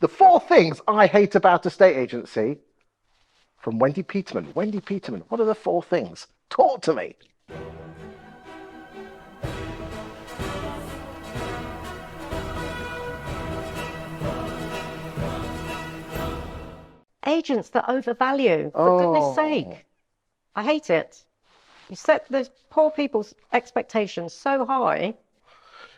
The 4 things I hate about a estate agency from Wendy Peterman. Wendy Peterman, what are the 4 things? Talk to me. Agents that overvalue, for goodness sake. I hate it. You set the poor people's expectations so high.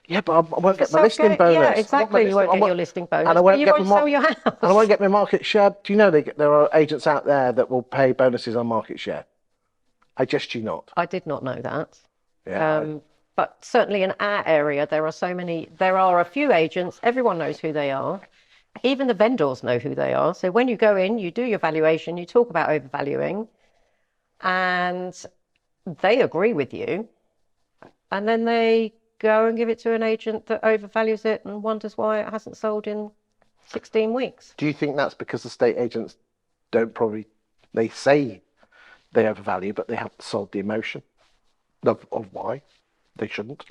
Yeah, but I won't get my listing bonus. Yeah, exactly. You won't get your listing bonus, but you won't sell your house. And I won't get my market share. Do you know there are agents out there that will pay bonuses on market share? I jest you not. I did not know that. Yeah. But certainly in our area, there are a few agents, everyone knows who they are. Even the vendors know who they are. So when you go in, you do your valuation, you talk about overvaluing, and they agree with you. And then they go and give it to an agent that overvalues it and wonders why it hasn't sold in 16 weeks. Do you think that's because estate agents they say they overvalue, but they haven't sold the emotion of why they shouldn't?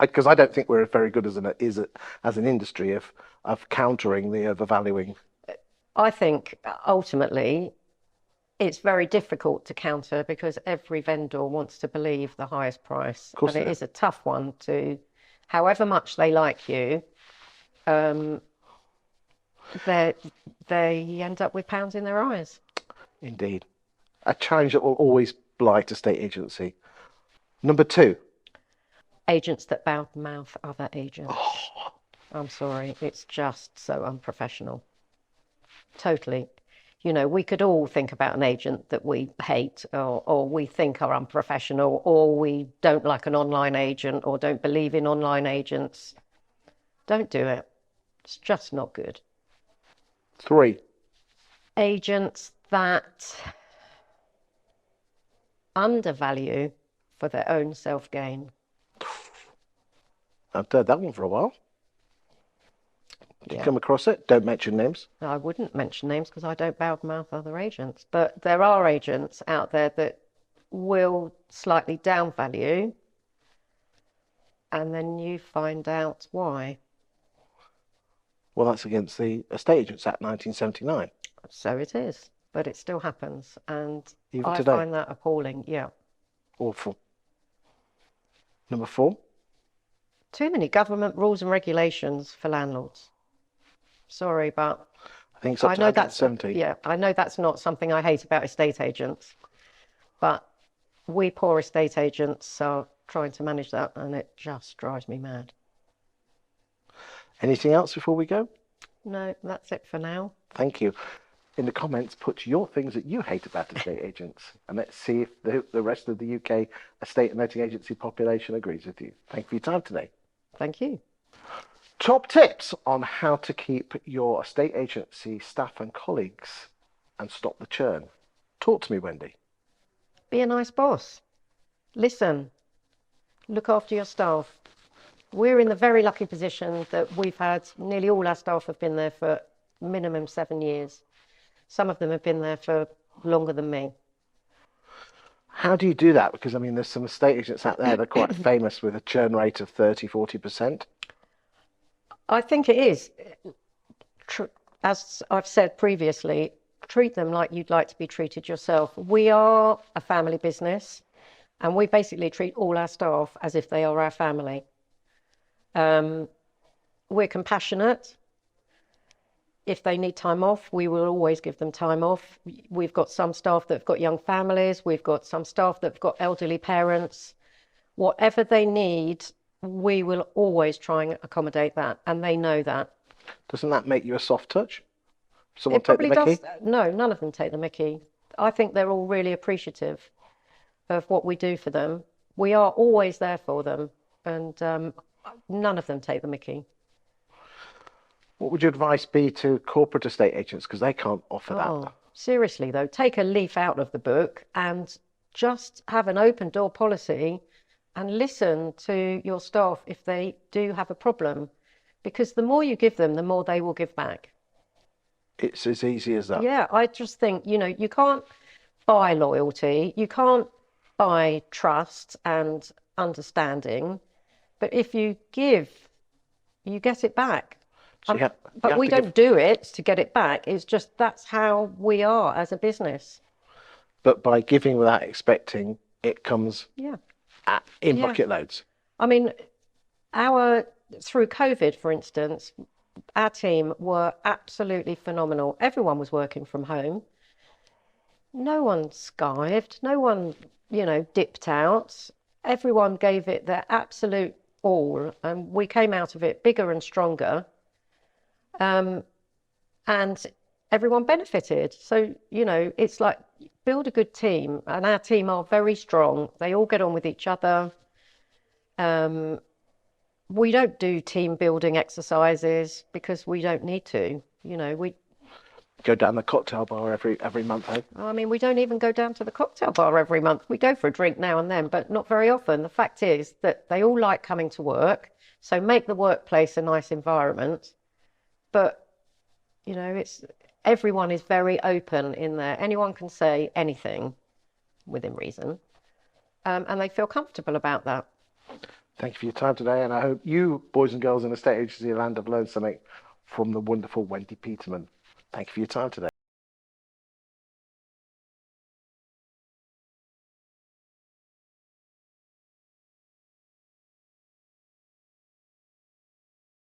Because I don't think we're very good as an industry of countering the overvaluing. I think ultimately it's very difficult to counter because every vendor wants to believe the highest price. Of course, and it is a tough one to, however much they like you, they end up with pounds in their eyes. Indeed. A challenge that will always blight a state agency. Number 2. Agents that badmouth other agents. Oh. I'm sorry, it's just so unprofessional. Totally. You know, we could all think about an agent that we hate or we think are unprofessional, or we don't like an online agent or don't believe in online agents. Don't do it. It's just not good. 3. Agents that undervalue for their own self-gain. I've heard that one for a while. Did you come across it? Don't mention names. I wouldn't mention names because I don't badmouth other agents. But there are agents out there that will slightly downvalue, and then you find out why. Well, that's against the Estate Agents Act 1979. So it is, but it still happens, and Even I today. find that appalling. Yeah. Awful. Number 4. Too many government rules and regulations for landlords. Sorry, but I think it's up to 170. Yeah, I know that's not something I hate about estate agents, but we poor estate agents are trying to manage that, and it just drives me mad. Anything else before we go? No, that's it for now. Thank you. In the comments, put your things that you hate about estate agents, and let's see if the rest of the UK estate and letting agency population agrees with you. Thank you for your time today. Thank you. Top tips on how to keep your estate agency staff and colleagues and stop the churn. Talk to me, Wendy. Be a nice boss. Listen. Look after your staff. We're in the very lucky position that we've had nearly all our staff have been there for minimum 7 years. Some of them have been there for longer than me. How do you do that? Because, I mean, there's some estate agents out there that are quite famous with a churn rate of 30-40%. I think it is. As I've said previously, treat them like you'd like to be treated yourself. We are a family business, and we basically treat all our staff as if they are our family. We're compassionate. If they need time off, we will always give them time off. We've got some staff that have got young families. We've got some staff that have got elderly parents. Whatever they need, we will always try and accommodate that, and they know that. Doesn't that make you a soft touch? Someone take the mickey? No, none of them take the mickey. I think they're all really appreciative of what we do for them. We are always there for them, and none of them take the mickey. What would your advice be to corporate estate agents? Because they can't offer that. Seriously, though, take a leaf out of the book and just have an open door policy and listen to your staff if they do have a problem. Because the more you give them, the more they will give back. It's as easy as that. Yeah, I just think, you can't buy loyalty. You can't buy trust and understanding. But if you give, you get it back. So you But have we to don't do it to get it back. It's just that's how we are as a business. but by giving without expecting, it comes Yeah. in Yeah. bucket loads. I mean, through COVID, for instance, our team were absolutely phenomenal. Everyone was working from home. No one skived, no one, dipped out. Everyone gave it their absolute all, and we came out of it bigger and stronger. And everyone benefited. So, it's like build a good team, and our team are very strong. They all get on with each other. We don't do team building exercises because we don't need to. We Go down the cocktail bar every month, eh? I mean, we don't even go down to the cocktail bar every month. We go for a drink now and then, but not very often. The fact is that they all like coming to work, so make the workplace a nice environment. But, it's everyone is very open in there. Anyone can say anything within reason, and they feel comfortable about that. Thank you for your time today, and I hope you, boys and girls in estate agency land, have learned something from the wonderful Wendy Peterman. Thank you for your time today.